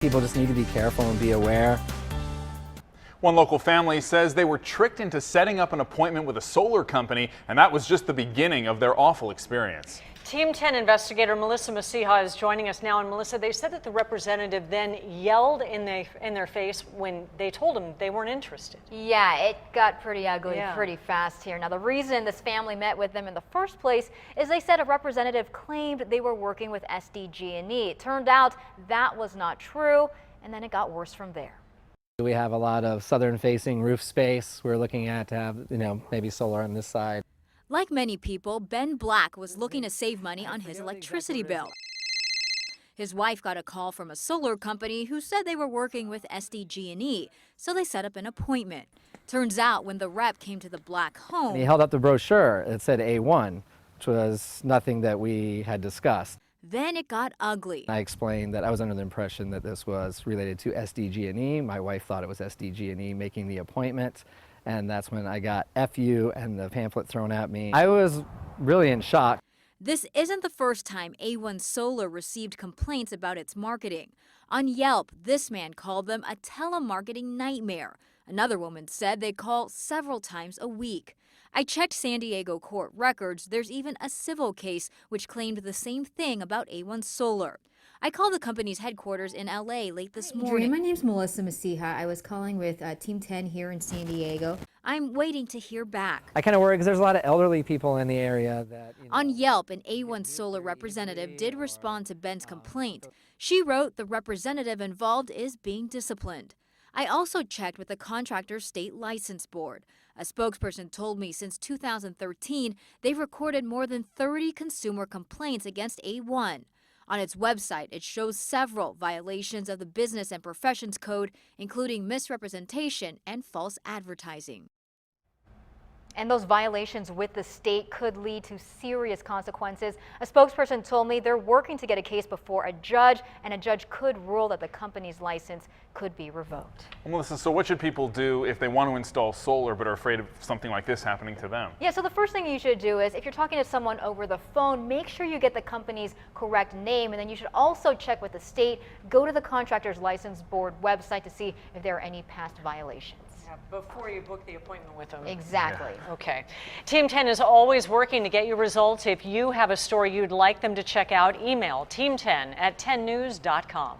People just need to be careful and be aware. One local family says they were tricked into setting up an appointment with a solar company, and that was just the beginning of their awful experience. Team 10 investigator Melissa Masiha is joining us now. And Melissa, they said that the representative then yelled in their face when they told him they weren't interested. Yeah, it got pretty ugly pretty fast here. Now, the reason this family met with them in the first place is they said a representative claimed they were working with SDG&E. It turned out that was not true, and then it got worse from there. We have a lot of southern-facing roof space. We're looking at to have, maybe solar on this side. Like many people, Ben Black was looking to save money on his electricity bill. His wife got a call from a solar company who said they were working with SDG&E, so they set up an appointment. Turns out when the rep came to the Black home, He held up the brochure. It said A1, which was nothing that we had discussed. then it got ugly. I explained that I was under the impression that this was related to SDG&E. My wife thought it was SDG&E making the appointment, and that's when I got FU and the pamphlet thrown at me. I was really in shock. This isn't the first time A1 Solar received complaints about its marketing. On Yelp, this man called them a telemarketing nightmare. Another woman said they call several times a week. I checked San Diego court records. There's even a civil case which claimed the same thing about A1 Solar. I called the company's headquarters in LA late this morning. My name's Melissa Masiha. I was calling with Team 10 here in San Diego. I'm waiting to hear back. I kind of worry because there's a lot of elderly people in the area that, On Yelp, an A1 Solar representative did respond to Ben's complaint. She wrote the representative involved is being disciplined. I also checked with the contractor's state license board. A spokesperson told me since 2013, they've recorded more than 30 consumer complaints against A1. On its website, it shows several violations of the Business and Professions Code, including misrepresentation and false advertising. And those violations with the state could lead to serious consequences. A spokesperson told me they're working to get a case before a judge, and a judge could rule that the company's license could be revoked. Well, Melissa, so what should people do if they want to install solar but are afraid of something like this happening to them? Yeah, so the first thing you should do is if you're talking to someone over the phone, make sure you get the company's correct name, and then you should also check with the state. Go to the contractor's license board website to see if there are any past violations. Before you book the appointment with them. Exactly. Okay. Team 10 is always working to get you results. If you have a story you'd like them to check out, email team10@10news.com.